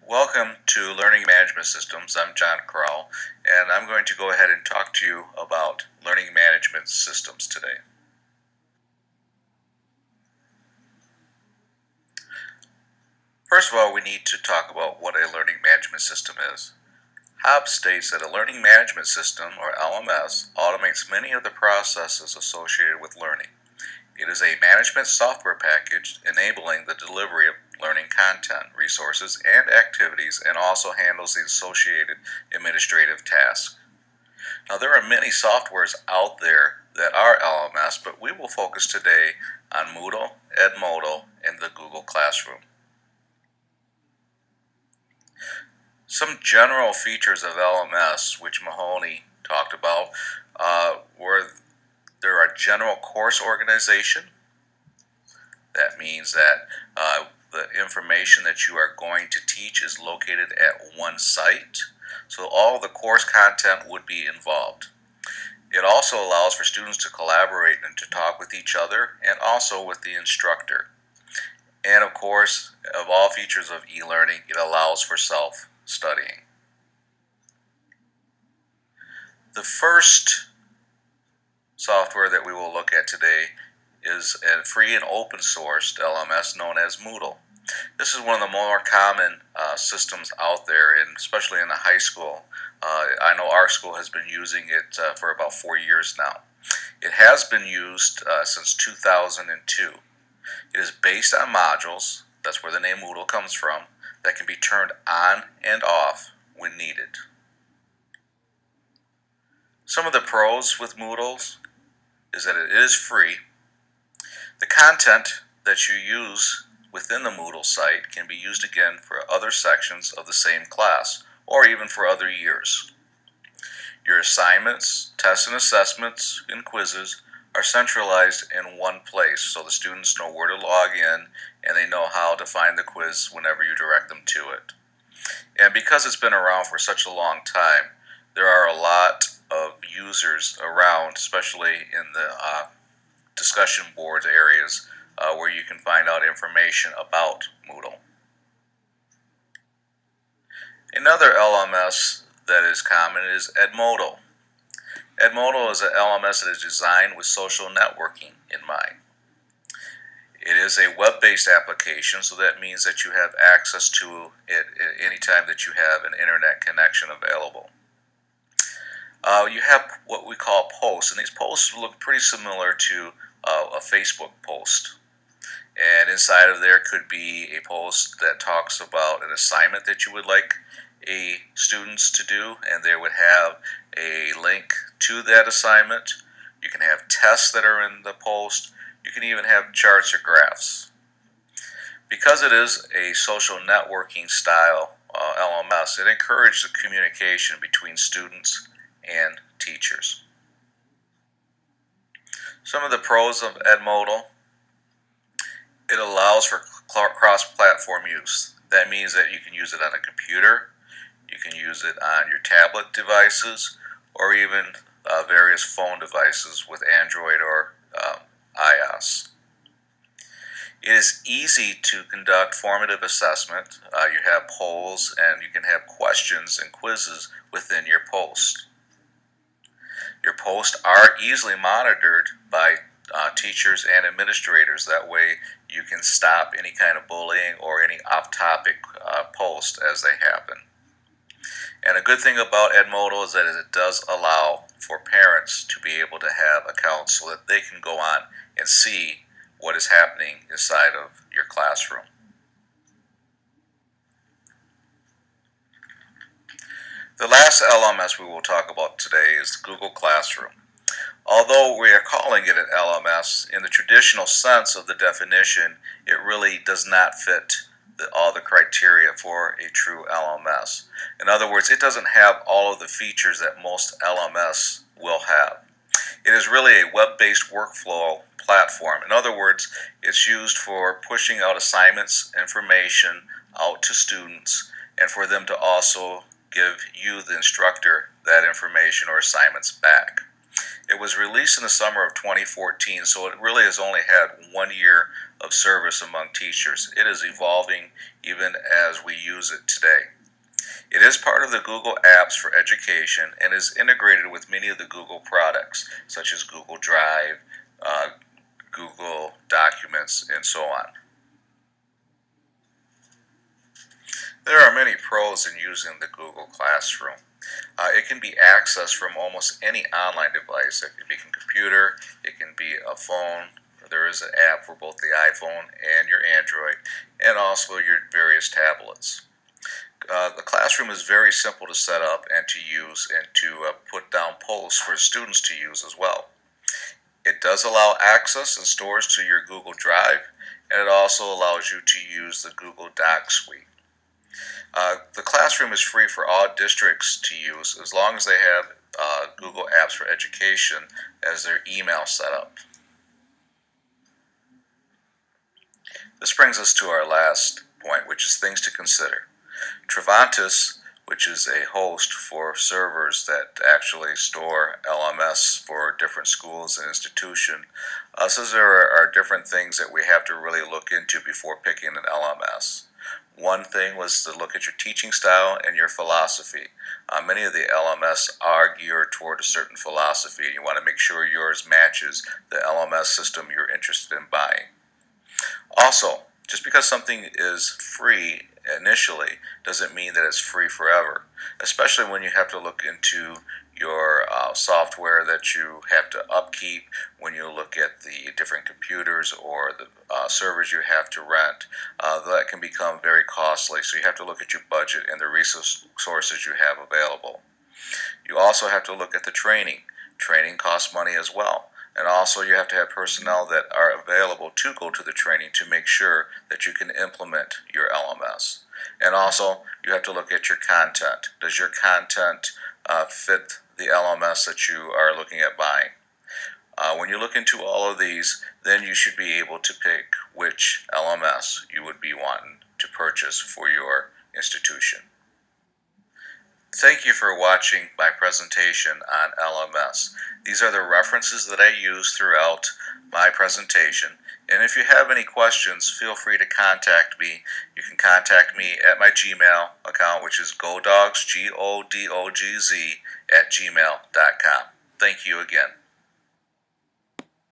Welcome to Learning Management Systems. I'm John Crowell, and I'm going to go ahead and talk to you about learning management systems today. First of all, we need to talk about what a learning management system is. Hobbes states that a learning management system, or LMS, automates many of the processes associated with learning. It is a management software package enabling the delivery of learning content, resources, and activities, and also handles the associated administrative tasks. Now, there are many softwares out there that are LMS, but we will focus today on Moodle, Edmodo, and the Google Classroom. Some general features of LMS, which Mahoney talked about, were there are general course organization. That means that the information that you are going to teach is located at one site, so all the course content would be involved. It also allows for students to collaborate and to talk with each other and also with the instructor. And of course, of all features of e-learning, it allows for self-studying. The first software that we will look at today is a free and open sourced LMS known as Moodle. This is one of the more common systems out there, and especially in the high school. I know our school has been using it for about 4 years now. It has been used since 2002. It is based on modules, that's where the name Moodle comes from, that can be turned on and off when needed. Some of the pros with Moodles is that it is free. The content that you use within the Moodle site can be used again for other sections of the same class or even for other years. Your assignments, tests and assessments, and quizzes are centralized in one place so the students know where to log in and they know how to find the quiz whenever you direct them to it. And because it's been around for such a long time, there are a lot of users around, especially in the discussion boards areas where you can find out information about Moodle. Another LMS that is common is Edmodo. Edmodo is an LMS that is designed with social networking in mind. It is a web-based application, so that means that you have access to it at any time that you have an internet connection available. You have what we call posts, and these posts look pretty similar to a Facebook post. And inside of there could be a post that talks about an assignment that you would like students to do, and they would have a link to that assignment. You can have tests that are in the post. You can even have charts or graphs. Because it is a social networking style LMS, it encourages the communication between students and teachers. Some of the pros of Edmodo: it allows for cross-platform use. That means that you can use it on a computer, you can use it on your tablet devices, or even various phone devices with Android or iOS. It is easy to conduct formative assessment. You have polls and you can have questions and quizzes within your post. Your posts are easily monitored by teachers and administrators. That way you can stop any kind of bullying or any off-topic posts as they happen. And a good thing about Edmodo is that it does allow for parents to be able to have accounts so that they can go on and see what is happening inside of your classroom. The last LMS we will talk about today is Google Classroom. Although we are calling it an LMS, in the traditional sense of the definition, it really does not fit all the criteria for a true LMS. In other words, it doesn't have all of the features that most LMS will have. It is really a web-based workflow platform. In other words, it's used for pushing out assignments, information out to students, and for them to also give you, the instructor, that information or assignments back. It was released in the summer of 2014, so it really has only had 1 year of service among teachers. It is evolving even as we use it today. It is part of the Google Apps for Education and is integrated with many of the Google products, such as Google Drive, Google Documents, and so on. There are many pros in using the Google Classroom. It can be accessed from almost any online device. It can be a computer, it can be a phone. There is an app for both the iPhone and your Android, and also your various tablets. The classroom is very simple to set up and to use, and to put down posts for students to use as well. It does allow access and storage to your Google Drive, and it also allows you to use the Google Docs suite. The classroom is free for all districts to use as long as they have Google Apps for Education as their email setup. This brings us to our last point, which is things to consider. Travantis, which is a host for servers that actually store LMS for different schools and institutions, says there are different things that we have to really look into before picking an LMS. One thing was to look at your teaching style and your philosophy. Many of the LMS are geared toward a certain philosophy, and you want to make sure yours matches the LMS system you're interested in buying. Also, just because something is free initially doesn't mean that it's free forever, especially when you have to look into your software that you have to upkeep, when you look at the different computers or the servers you have to rent. That can become very costly, so you have to look at your budget and the resources you have available. You also have to look at the training. Training costs money as well. And also you have to have personnel that are available to go to the training to make sure that you can implement your LMS. And also you have to look at your content. Does your content fit the LMS that you are looking at buying? When you look into all of these, then you should be able to pick which LMS you would be wanting to purchase for your institution. Thank you for watching my presentation on LMS. These are the references that I use throughout my presentation. And if you have any questions, feel free to contact me. You can contact me at my Gmail account, which is godogz, GODOGZ, @gmail.com. Thank you again.